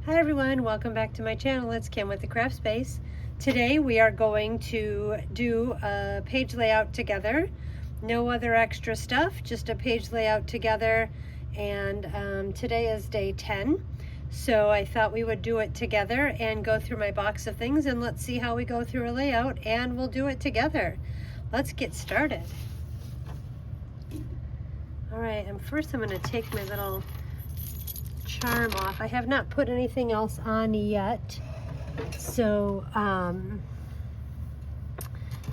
Hi everyone, welcome back to my channel. It's Kim with the Craft Space. Today we are going to do a page layout together. No other extra stuff, just a page layout together. And today is day 10. So I thought we would do it together and go through my box of things, and let's see how we go through a layout, and we'll do it together. Let's get started. All right, and first I'm going to take my little charm off. I have not put anything else on yet, so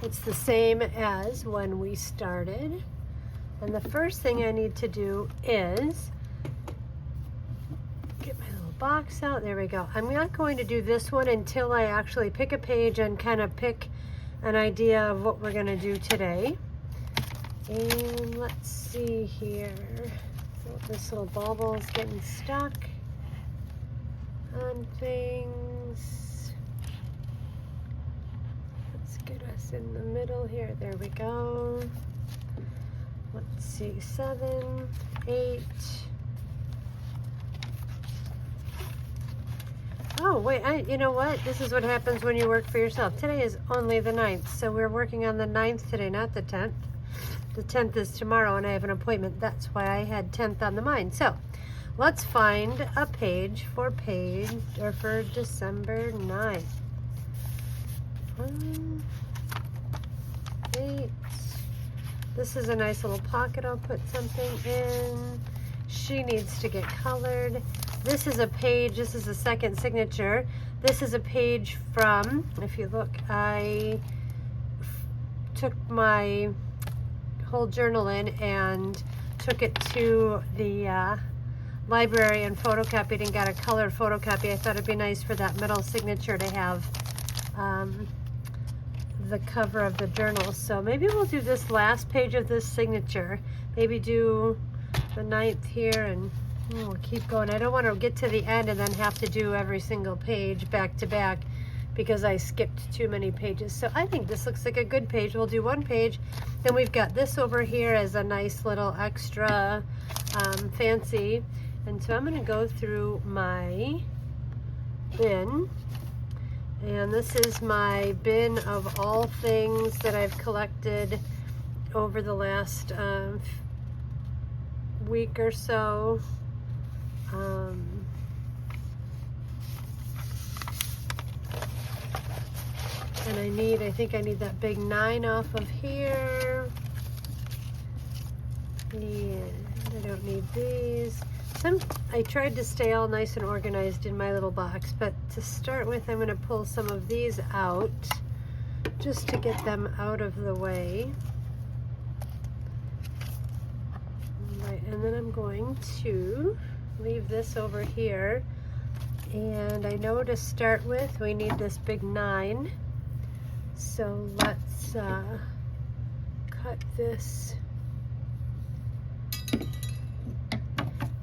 it's the same as when we started. And the first thing I need to do is get my little box out. There we go. I'm not going to do this one until I actually pick a page and kind of pick an idea of what we're going to do today. And let's see here. This little bauble is getting stuck on things. Let's get us in the middle here. There we go. Let's see, 7, 8. Oh, wait, you know what? This is what happens when you work for yourself. Today is only the 9th, so we're working on the 9th today, not the 10th. The 10th is tomorrow, and I have an appointment. That's why I had 10th on the mind. So let's find a page for December 9th. 8. This is a nice little pocket. I'll put something in. She needs to get colored. This is a page. This is the second signature. This is a page from, if you look, I took my whole journal in and took it to the library and photocopied and got a colored photocopy. I thought it'd be nice for that middle signature to have the cover of the journal. So maybe we'll do this last page of this signature. Maybe do the 9th here, and we'll keep going. I don't want to get to the end and then have to do every single page back to back because I skipped too many pages. So I think this looks like a good page. We'll do one page. Then we've got this over here as a nice little extra fancy. And so I'm going to go through my bin. And this is my bin of all things that I've collected over the last week or so. And I think I need that big 9 off of here. And I don't need these. I tried to stay all nice and organized in my little box, but to start with, I'm going to pull some of these out just to get them out of the way. Right, and then I'm going to leave this over here. And I know to start with, we need this big 9. So let's cut this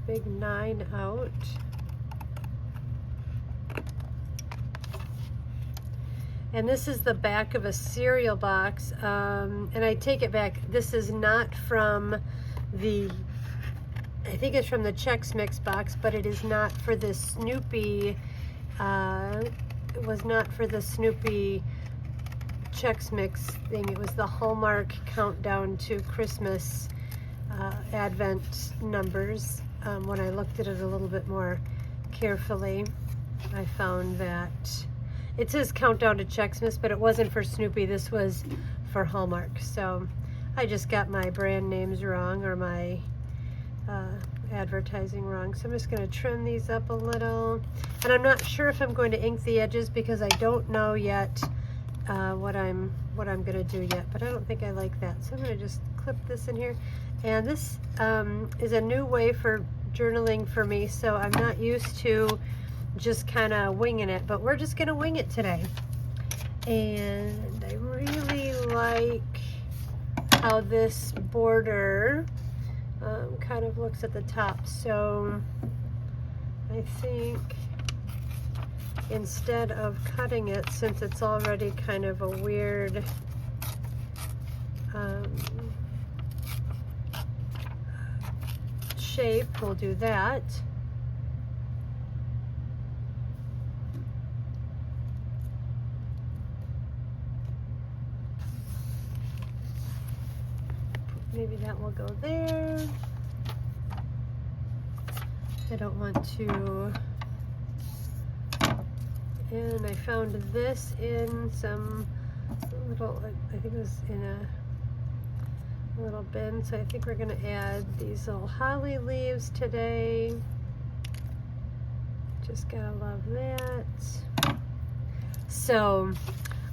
big 9 out. And this is the back of a cereal box. And I take it back. This is not from the, I think it's from the Chex Mix box, but it is not for the Snoopy, it was not for the Snoopy Chex Mix thing. It was the Hallmark Countdown to Christmas Advent numbers. When I looked at it a little bit more carefully, I found that it says Countdown to Chex Mix, but it wasn't for Snoopy. This was for Hallmark. So I just got my brand names wrong, or my advertising wrong. So I'm just going to trim these up a little. And I'm not sure if I'm going to ink the edges because I don't know yet what I'm going to do yet, but I don't think I like that. So I'm going to just clip this in here. And this is a new way for journaling for me, so I'm not used to just kind of winging it, but we're just going to wing it today. And I really like how this border kind of looks at the top. So I think instead of cutting it, since it's already kind of a weird shape, we'll do that. maybe that will go there. I don't want to. And I found this in some little, I think it was in a little bin, so I think we're going to add these little holly leaves today. Just gotta love that. So,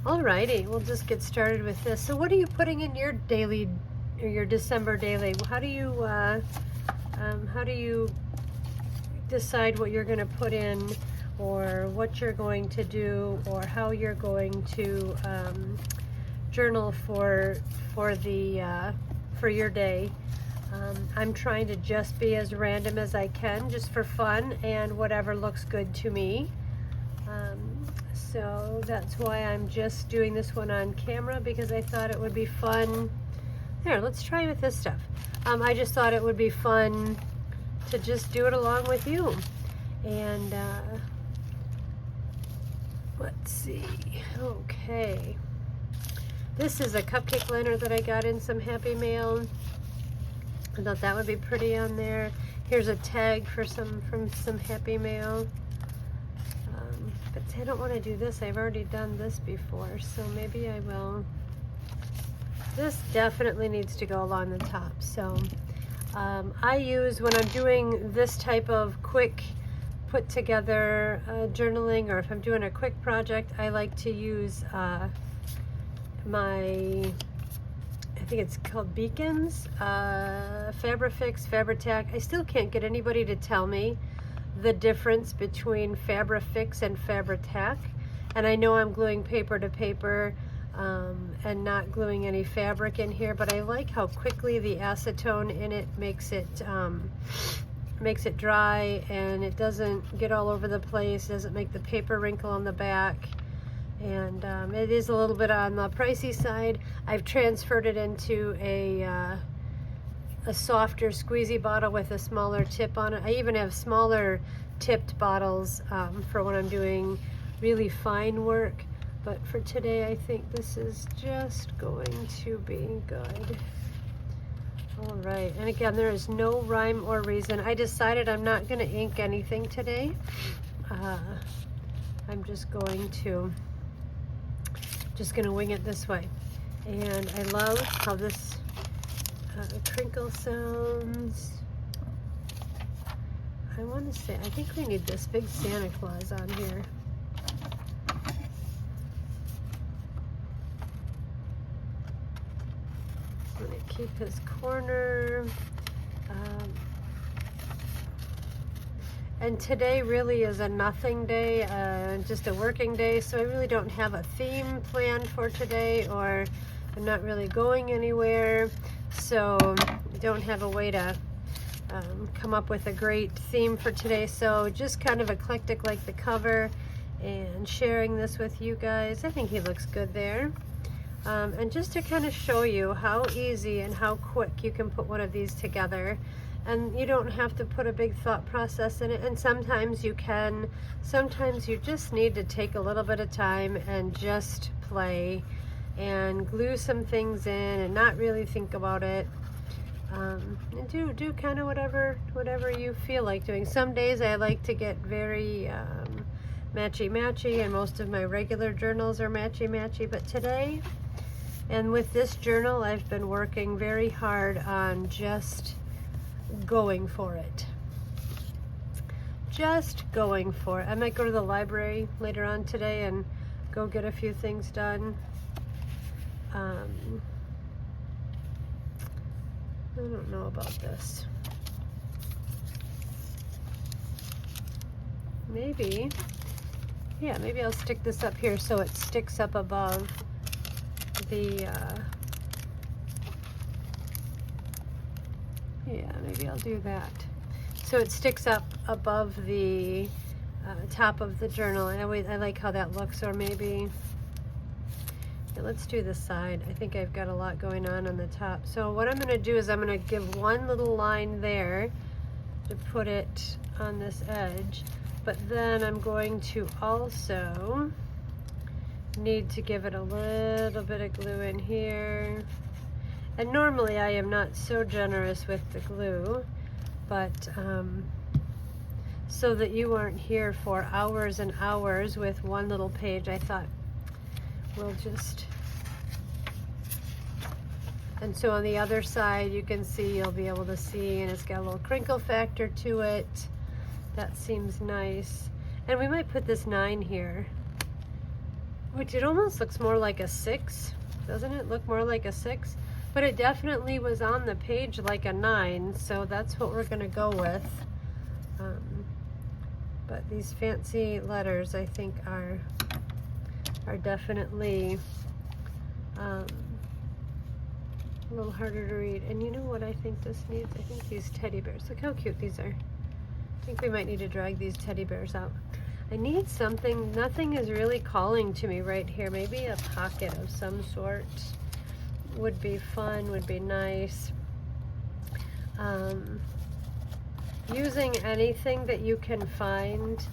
alrighty, we'll just get started with this. So what are you putting in your daily, or your December daily? How do you decide what you're going to put in, or what you're going to do, or how you're going to journal for your day? I'm trying to just be as random as I can, just for fun and whatever looks good to me. So that's why I'm just doing this one on camera, because I thought it would be fun. Here, let's try with this stuff. I just thought it would be fun to just do it along with you. And let's see. Okay. This is a cupcake liner that I got in some Happy Mail. I thought that would be pretty on there. Here's a tag for from some Happy Mail. But I don't want to do this. I've already done this before, so maybe I will. This definitely needs to go along the top. So I use, when I'm doing this type of quick put together journaling, or if I'm doing a quick project, I like to use my, I think it's called Beacons, Fabrifix, Fabri-Tac. I still can't get anybody to tell me the difference between Fabrifix and Fabri-Tac. And I know I'm gluing paper to paper and not gluing any fabric in here, but I like how quickly the acetone in it makes it dry, and it doesn't get all over the place, doesn't make the paper wrinkle on the back. And it is a little bit on the pricey side. I've transferred it into a softer squeezy bottle with a smaller tip on it. I even have smaller tipped bottles for when I'm doing really fine work. But for today, I think this is just going to be good. All right, and again, there is no rhyme or reason. I decided I'm not going to ink anything today. I'm just going to wing it this way. And I love how this crinkle sounds. I want to say, I think we need this big Santa Claus on here. I'm going to keep his corner. And today really is a nothing day, just a working day, so I really don't have a theme planned for today, or I'm not really going anywhere, so I don't have a way to come up with a great theme for today. So just kind of eclectic like the cover, and sharing this with you guys. I think he looks good there. And just to kind of show you how easy and how quick you can put one of these together. And you don't have to put a big thought process in it. And sometimes you can. Sometimes you just need to take a little bit of time and just play and glue some things in and not really think about it. And do kind of whatever you feel like doing. Some days I like to get very matchy-matchy, and most of my regular journals are matchy-matchy. But today, and with this journal, I've been working very hard on just going for it. Just going for it. I might go to the library later on today and go get a few things done. I don't know about this. Maybe, yeah, maybe I'll stick this up here so it sticks up above the, yeah, maybe I'll do that. So it sticks up above the top of the journal. I like how that looks. Or maybe, yeah, let's do this side. I think I've got a lot going on the top. So what I'm going to do is I'm going to give one little line there to put it on this edge. But then I'm going to also need to give it a little bit of glue in here. And normally I am not so generous with the glue, but so that you aren't here for hours and hours with one little page, I thought we'll just... And so on the other side, you can see, you'll be able to see, and it's got a little crinkle factor to it. That seems nice. And we might put this 9 here, which it almost looks more like a 6. Doesn't it look more like a 6? But it definitely was on the page like a 9, so that's what we're gonna go with. But these fancy letters, I think, are definitely a little harder to read. And you know what I think this needs? I think these teddy bears. Look how cute these are. I think we might need to drag these teddy bears out. I need something. Nothing is really calling to me right here. Maybe a pocket of some sort would be fun, would be nice. Using anything that you can find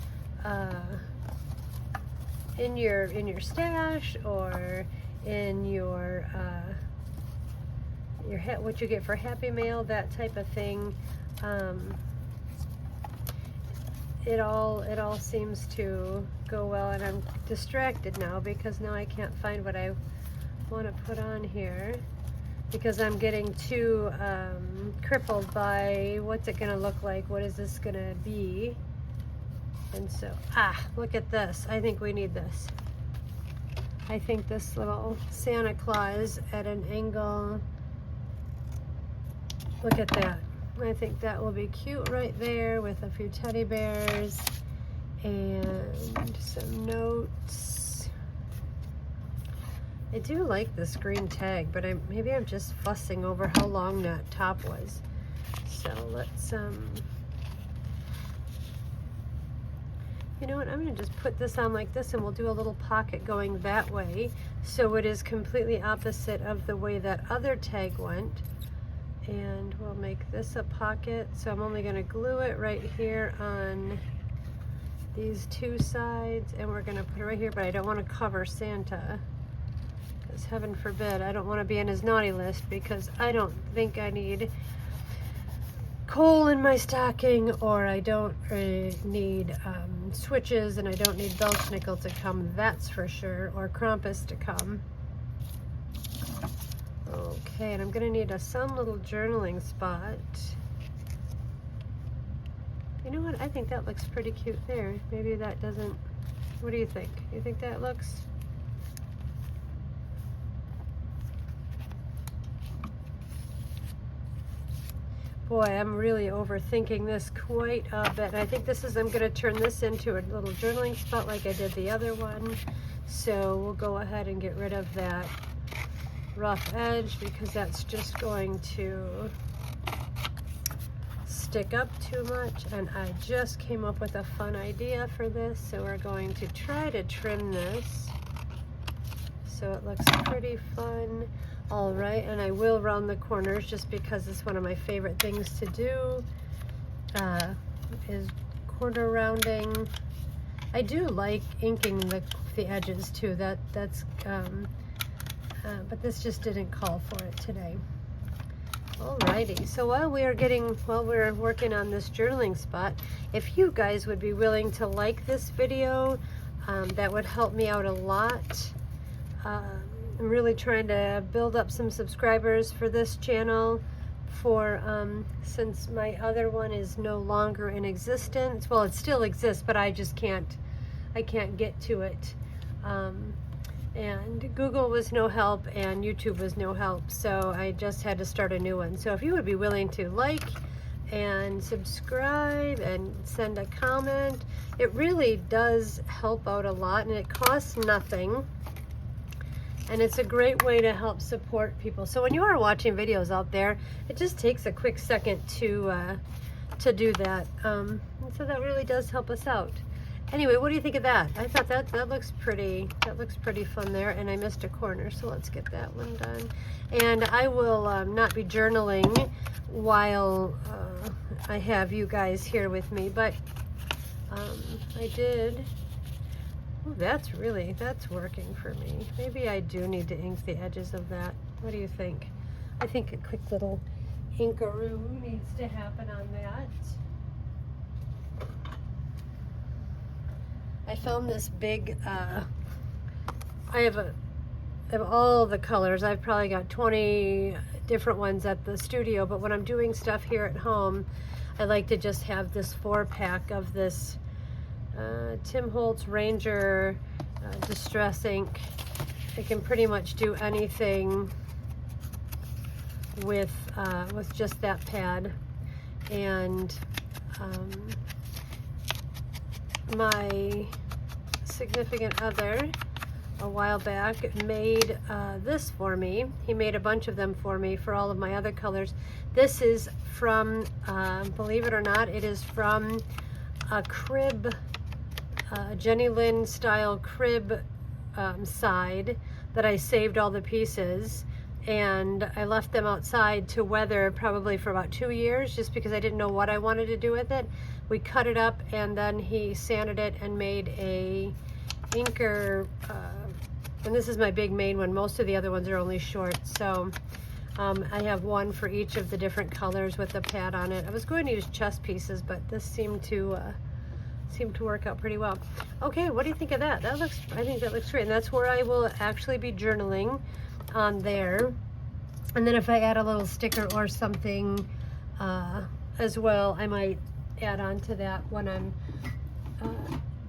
in your stash, or in your what you get for Happy Mail, that type of thing. It all seems to go well, and I'm distracted now because now I can't find what I want to put on here, because I'm getting too crippled by what's it gonna look like, what is this gonna be. And so, look at this. I think we need this. I think this little Santa Claus at an angle, look at that. I think that will be cute right there with a few teddy bears and some notes. I do like this green tag, but maybe I'm just fussing over how long that top was. So let's, you know what, I'm gonna just put this on like this, and we'll do a little pocket going that way, so it is completely opposite of the way that other tag went. And we'll make this a pocket, so I'm only gonna glue it right here on these two sides, and we're gonna put it right here, but I don't wanna cover Santa, because heaven forbid, I don't wanna be on his naughty list, because I don't think I need coal in my stocking, or I don't need switches, and I don't need Belschnickel to come, that's for sure, or Krampus to come. Okay, and I'm gonna need some little journaling spot. You know what, I think that looks pretty cute there. Maybe that doesn't, what do you think? You think that looks? Boy, I'm really overthinking this quite a bit. I think this is, I'm gonna turn this into a little journaling spot like I did the other one. So we'll go ahead and get rid of that rough edge, because that's just going to stick up too much. And I just came up with a fun idea for this, so we're going to try to trim this so it looks pretty fun. All right, and I will round the corners just because it's one of my favorite things to do, is corner rounding. I do like inking the edges too. That's but this just didn't call for it today. Alrighty, so while we're working on this journaling spot, if you guys would be willing to like this video, that would help me out a lot. I'm really trying to build up some subscribers for this channel, since my other one is no longer in existence. Well, it still exists, but I can't get to it. And Google was no help, and YouTube was no help, so I just had to start a new one. So if you would be willing to like and subscribe and send a comment, it really does help out a lot, and it costs nothing, and it's a great way to help support people. So when you are watching videos out there, it just takes a quick second to do that, and so that really does help us out. Anyway, what do you think of that? I thought that looks pretty fun there, and I missed a corner, so let's get that one done. And I will not be journaling while I have you guys here with me, but I did. Oh, that's working for me. Maybe I do need to ink the edges of that. What do you think? I think a quick little inkaroo needs to happen on that. I found this big, I have all the colors. I've probably got 20 different ones at the studio, but when I'm doing stuff here at home, I like to just have this 4-pack of this Tim Holtz Ranger Distress ink. I can pretty much do anything with just that pad. And my significant other a while back made this for me. He made a bunch of them for me for all of my other colors. This is from, believe it or not, it is from a crib, Jenny Lynn style crib side that I saved all the pieces, and I left them outside to weather probably for about 2 years just because I didn't know what I wanted to do with it. We cut it up and then he sanded it and made a inker, and this is my big main one. Most of the other ones are only short, so I have one for each of the different colors with the pad on it. I was going to use chess pieces, but this seemed to work out pretty well. Okay, what do you think of that? I think that looks great, and that's where I will actually be journaling, on there. And then if I add a little sticker or something as well, I might add on to that when I'm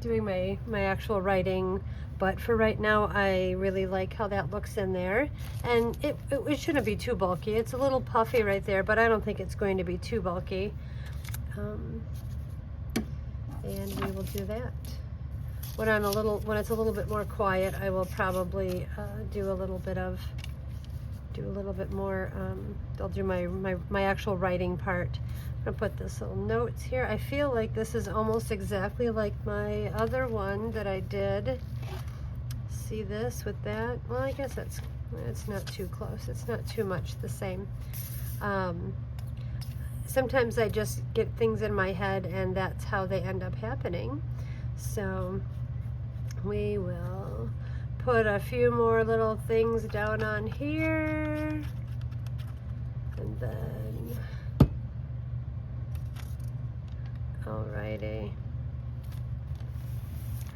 doing my actual writing. But for right now, I really like how that looks in there. And it shouldn't be too bulky. It's a little puffy right there, but I don't think it's going to be too bulky. And we will do that. When it's a little bit more quiet, I will probably do a little bit more. I'll do my actual writing part. I'm gonna put this little notes here. I feel like this is almost exactly like my other one that I did. See this with that? Well, I guess it's not too close. It's not too much the same. Sometimes I just get things in my head and that's how they end up happening. So we will put a few more little things down on here, and then, alrighty,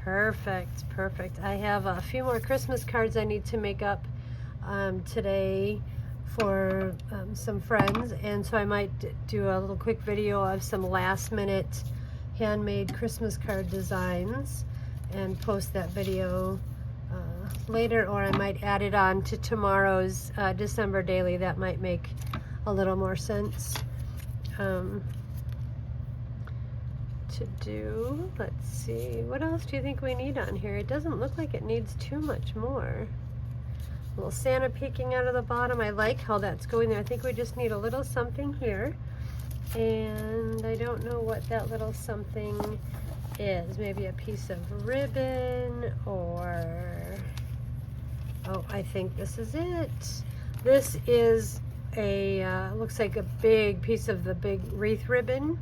perfect. I have a few more Christmas cards I need to make up today for some friends, and so I might do a little quick video of some last minute handmade Christmas card designs and post that video later, or I might add it on to tomorrow's December daily. That might make a little more sense to do. Let's see, what else do you think we need on here? It doesn't look like it needs too much more. A little Santa peeking out of the bottom. I like how that's going there. I think we just need a little something here, and I don't know what that little something is. Maybe a piece of ribbon, or, oh, I think this is it. This is a looks like a big piece of the big wreath ribbon,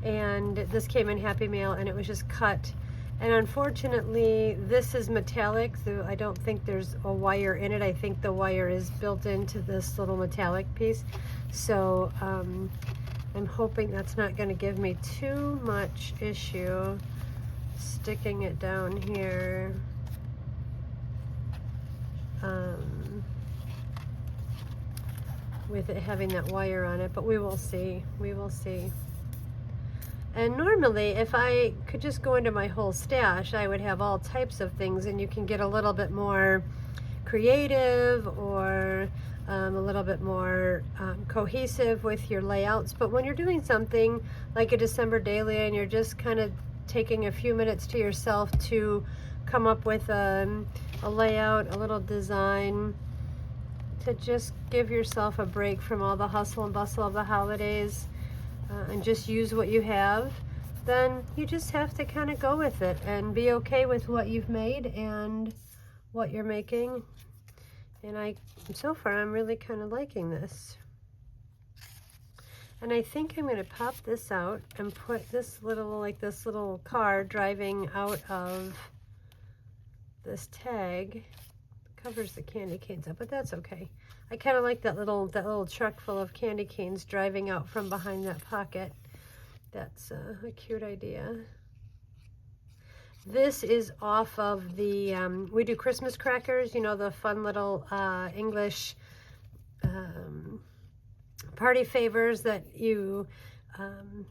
and this came in Happy Mail, and it was just cut. And unfortunately, this is metallic, so I don't think there's a wire in it. I think the wire is built into this little metallic piece. So I'm hoping that's not going to give me too much issue sticking it down here. With it having that wire on it, but we will see. And normally, if I could just go into my whole stash, I would have all types of things, and you can get a little bit more creative, or a little bit more cohesive with your layouts. But when you're doing something like a December daily and you're just kind of taking a few minutes to yourself to come up with a layout, a little design, to just give yourself a break from all the hustle and bustle of the holidays, and just use what you have, then you just have to kind of go with it and be okay with what you've made and what you're making. And so far I'm really kind of liking this. And I think I'm going to pop this out and put this little car driving out of this tag. Covers the candy canes up, but that's okay. I kind of like that little truck full of candy canes driving out from behind that pocket. That's a cute idea. This is off of the, we do Christmas crackers, you know, the fun little English party favors that you,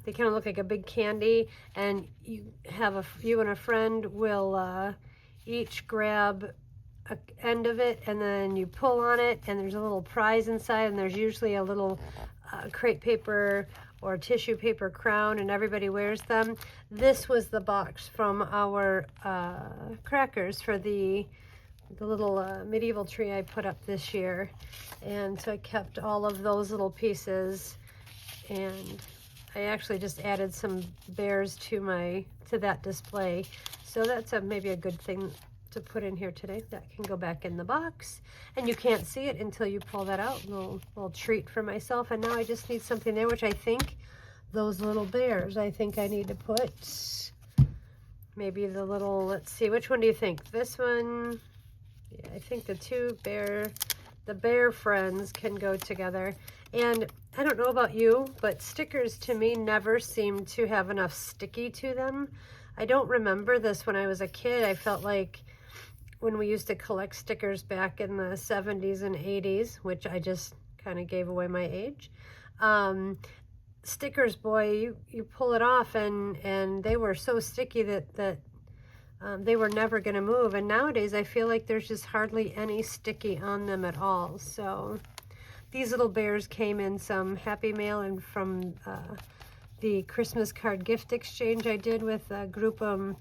they kind of look like a big candy, and you and a friend will each grab a end of it, and then you pull on it, and there's a little prize inside, and there's usually a little crepe paper or tissue paper crown, and everybody wears them. This was the box from our crackers for the little medieval tree I put up this year, and so I kept all of those little pieces, and I actually just added some bears to that display, so that's maybe a good thing to put in here today. That can go back in the box, and you can't see it until you pull that out. Little treat for myself. And now I just need something there, which I think those little bears, I think I need to put maybe the little, let's see, which one do you think? This one? Yeah, I think the bear friends can go together. And I don't know about you, but stickers to me never seem to have enough sticky to them. I don't remember this when I was a kid. I felt like when we used to collect stickers back in the 70s and 80s, which I just kind of gave away my age, stickers, boy, you pull it off, and they were so sticky that they were never going to move. And nowadays I feel like there's just hardly any sticky on them at all. So these little bears came in some Happy Mail and from the Christmas card gift exchange I did with a group on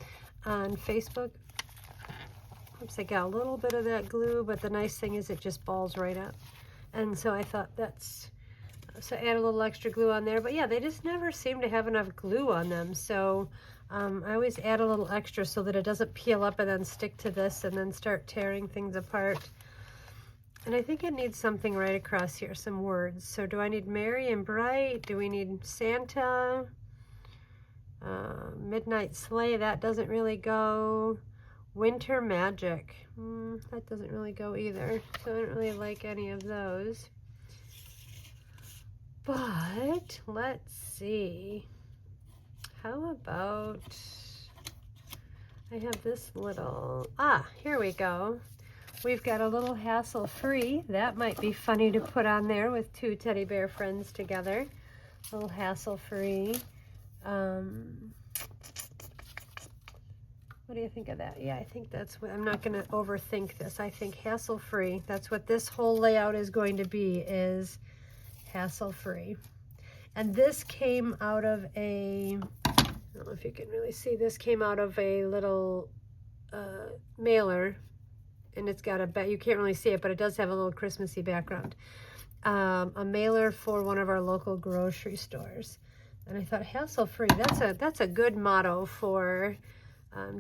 Facebook. Oops, I got a little bit of that glue, but the nice thing is it just balls right up. And so I thought so add a little extra glue on there. But yeah, they just never seem to have enough glue on them. So I always add a little extra so that it doesn't peel up and then stick to this and then start tearing things apart. And I think it needs something right across here, some words. So do I need Merry and Bright? Do we need Santa? Midnight Sleigh, that doesn't really go. Winter Magic, that doesn't really go either. So I don't really like any of those. But let's see. How about, I have this little, here we go. We've got a little hassle-free. That might be funny to put on there with two teddy bear friends together. A little hassle-free. What do you think of that? Yeah, I think that's what, I'm not going to overthink this. I think hassle-free. That's what this whole layout is going to be, is hassle-free. And this came out of I don't know if you can really see, this came out of a little mailer, and it's got you can't really see it, but it does have a little Christmassy background. A mailer for one of our local grocery stores. And I thought hassle-free, that's a good motto for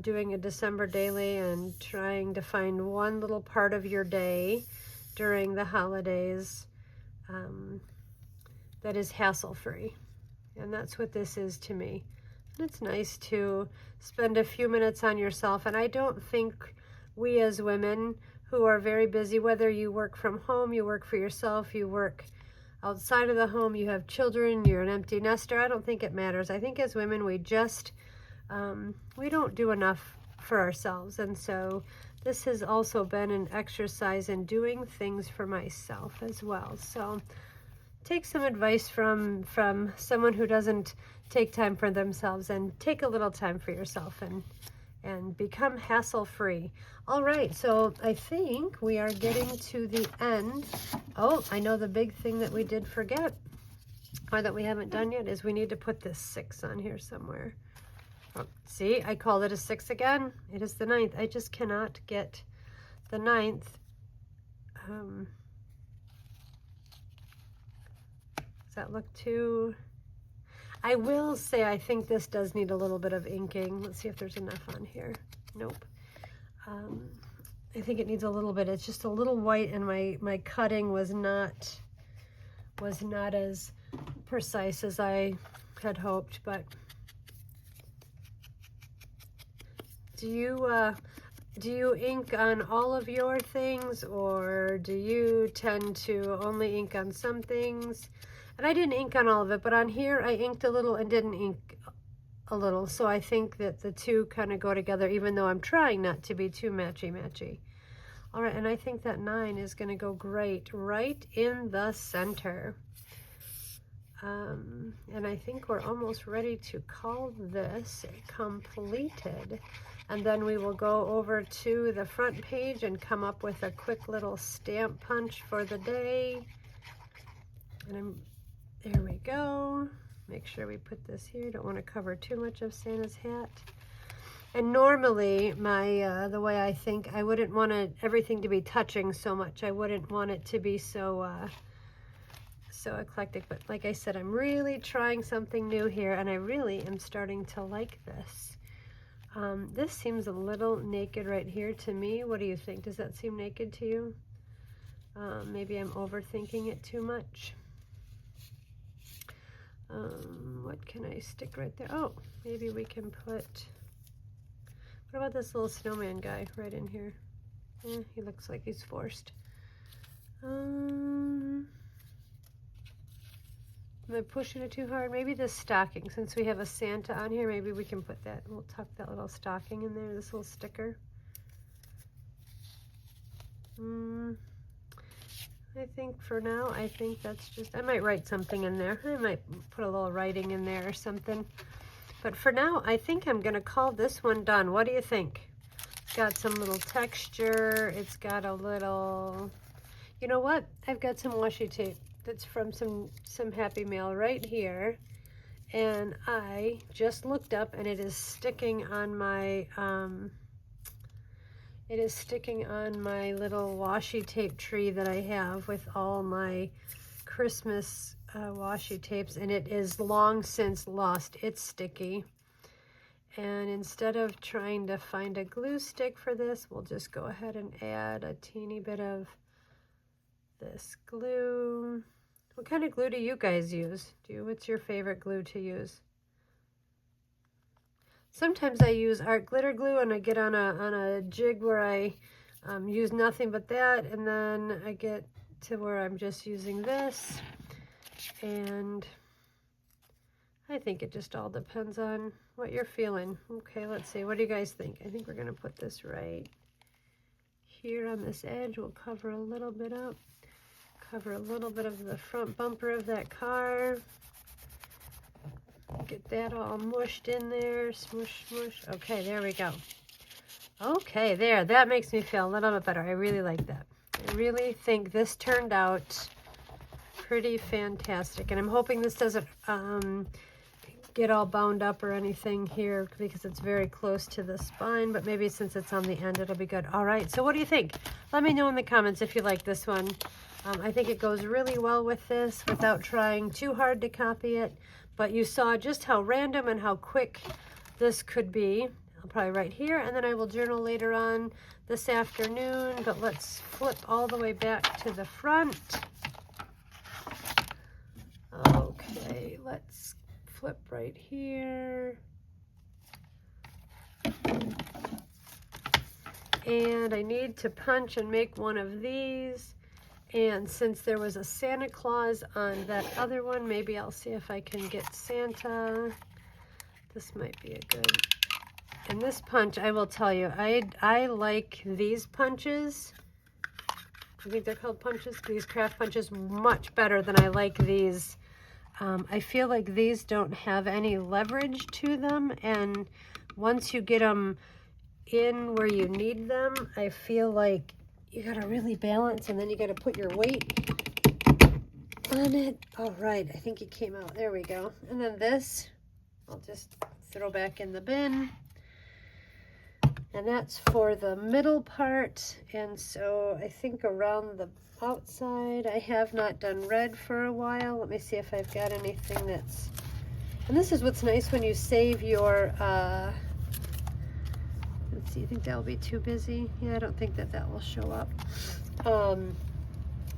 doing a December daily and trying to find one little part of your day during the holidays that is hassle-free. And that's what this is to me. And it's nice to spend a few minutes on yourself. And I don't think we as women who are very busy, whether you work from home, you work for yourself, you work outside of the home, you have children, you're an empty nester, I don't think it matters. I think as women we just we don't do enough for ourselves, and so this has also been an exercise in doing things for myself as well. So take some advice from someone who doesn't take time for themselves, and take a little time for yourself and become hassle-free. All right, so I think we are getting to the end. Oh, I know the big thing that we did forget, or that we haven't done yet, is we need to put this 6 on here somewhere. Oh, see, I called it a 6 again. It is the 9th. I just cannot get the 9th. Does that look too... I will say I think this does need a little bit of inking. Let's see if there's enough on here. Nope. I think it needs a little bit. It's just a little white, and my cutting was not as precise as I had hoped. But do do you ink on all of your things, or do you tend to only ink on some things? And I didn't ink on all of it, but on here I inked a little and didn't ink a little, so I think that the two kind of go together, even though I'm trying not to be too matchy-matchy. All right, and I think that 9 is going to go great right in the center. And I think we're almost ready to call this completed. And then we will go over to the front page and come up with a quick little stamp punch for the day. And there we go. Make sure we put this here. Don't want to cover too much of Santa's hat. And normally, the way I think, I wouldn't want everything to be touching so much. I wouldn't want it to be so eclectic. But like I said, I'm really trying something new here, and I really am starting to like this. This seems a little naked right here to me. What do you think? Does that seem naked to you? Maybe I'm overthinking it too much. What can I stick right there? Oh, maybe we can put... What about this little snowman guy right in here? He looks like he's forced. Am I pushing it too hard? Maybe this stocking, since we have a Santa on here, maybe we can put that, we'll tuck that little stocking in there, this little sticker. I think for now, I think that's just, I might write something in there. I might put a little writing in there or something. But for now, I think I'm going to call this one done. What do you think? It's got some little texture. It's got a little... You know what? I've got some washi tape that's from some Happy Mail right here. And I just looked up, and it is sticking on my... it is sticking on my little washi tape tree that I have with all my Christmas washi tapes, and it is long since lost. It's sticky, and instead of trying to find a glue stick for this, we'll just go ahead and add a teeny bit of this glue. What kind of glue do you guys use? What's your favorite glue to use? Sometimes I use art glitter glue, and I get on a jig where I use nothing but that, and then I get to where I'm just using this. And I think it just all depends on what you're feeling. Okay, let's see. What do you guys think? I think we're going to put this right here on this edge. We'll cover a little bit up. Cover a little bit of the front bumper of that car. Get that all mushed in there. Smush, smush. Okay, there we go. Okay, there. That makes me feel a little bit better. I really like that. I really think this turned out pretty fantastic, and I'm hoping this doesn't get all bound up or anything here, because it's very close to the spine, but maybe since it's on the end, it'll be good. All right, so what do you think? Let me know in the comments if you like this one. I think it goes really well with this without trying too hard to copy it, but you saw just how random and how quick this could be. I'll probably write here, and then I will journal later on this afternoon, but let's flip all the way back to the front. Okay, let's flip right here. And I need to punch and make one of these. And since there was a Santa Claus on that other one, maybe I'll see if I can get Santa. This might be a good... And this punch, I will tell you, I like these punches. I think they're called punches. These craft punches much better than I like these. I feel like these don't have any leverage to them, and once you get them in where you need them, I feel like you gotta really balance, and then you gotta put your weight on it. All right, I think it came out. There we go. And then this, I'll just throw back in the bin. And that's for the middle part. And so I think around the outside, I have not done red for a while. Let me see if I've got anything that's... And this is what's nice when you save your... Let's see, you think that will be too busy? Yeah, I don't think that will show up.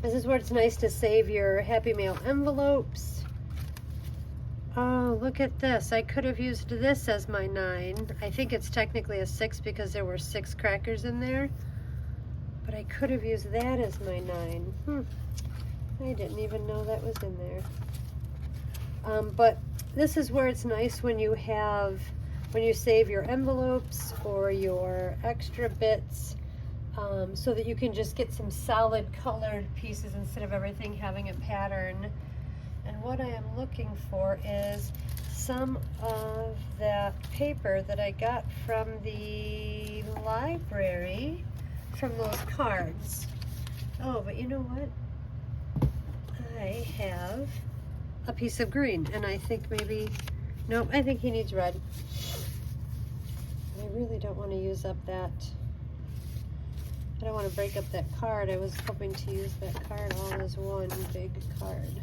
This is where it's nice to save your Happy Mail envelopes. Oh, look at this. I could have used this as my 9. I think it's technically a 6 because there were 6 crackers in there. But I could have used that as my 9. I didn't even know that was in there. But this is where it's nice when you save your envelopes or your extra bits, so that you can just get some solid colored pieces instead of everything having a pattern. And what I am looking for is some of that paper that I got from the library, from those cards. Oh, but you know what? I have a piece of green, and I think maybe, nope, I think he needs red. I really don't want to use up that, I don't want to break up that card. I was hoping to use that card all as one big card.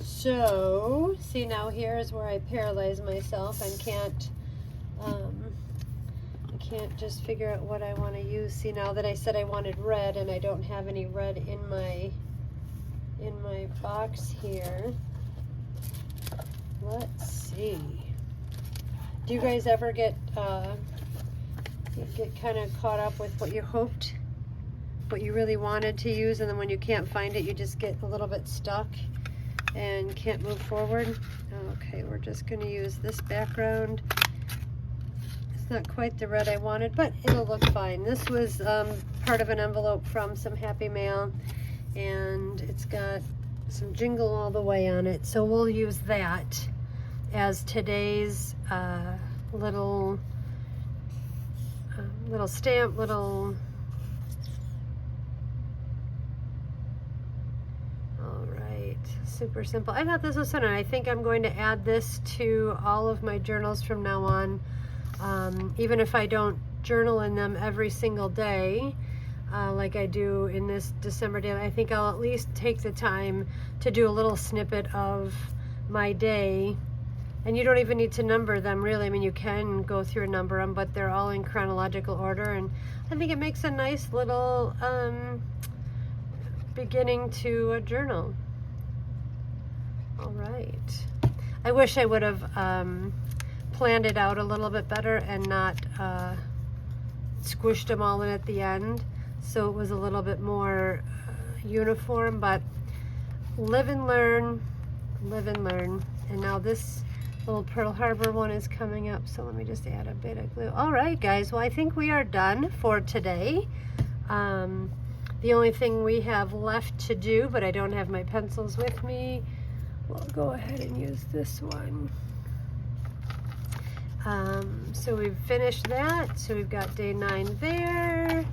So, see, now here is where I paralyze myself and can't just figure out what I want to use. See, now that I said I wanted red and I don't have any red in my box here. Let's see. Do you guys ever get kind of caught up with what you hoped, what you really wanted to use, and then when you can't find it, you just get a little bit stuck and can't move forward? Okay, we're just going to use this background. It's not quite the red I wanted, but it'll look fine. This was part of an envelope from some Happy Mail, and it's got some Jingle All the Way on it, so we'll use that as today's little stamp, all right, super simple. I thought this was fun, and I think I'm going to add this to all of my journals from now on, even if I don't journal in them every single day. Like I do in this December day, I think I'll at least take the time to do a little snippet of my day. And you don't even need to number them, really. I mean, you can go through and number them, but they're all in chronological order. And I think it makes a nice little beginning to a journal. All right. I wish I would have planned it out a little bit better and not squished them all in at the end, so it was a little bit more uniform. But live and learn, live and learn. And now this little Pearl Harbor one is coming up, so let me just add a bit of glue. All right, guys, well, I think we are done for today. The only thing we have left to do, but I don't have my pencils with me, we'll go ahead and use this one. So we've finished that, so we've got day 9 there.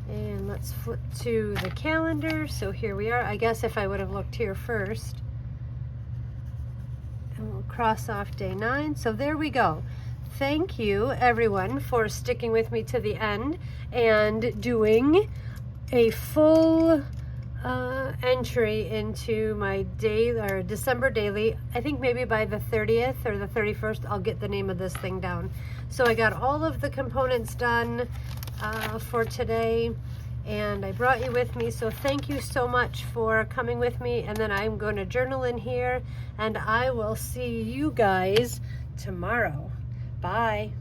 And let's flip to the calendar. So here we are. I guess if I would have looked here first. And we'll cross off day 9. So there we go. Thank you, everyone, for sticking with me to the end and doing a full entry into my December daily. I think maybe by the 30th or the 31st, I'll get the name of this thing down. So I got all of the components done for today, and I brought you with me, so thank you so much for coming with me. And then I'm going to journal in here, and I will see you guys tomorrow. Bye.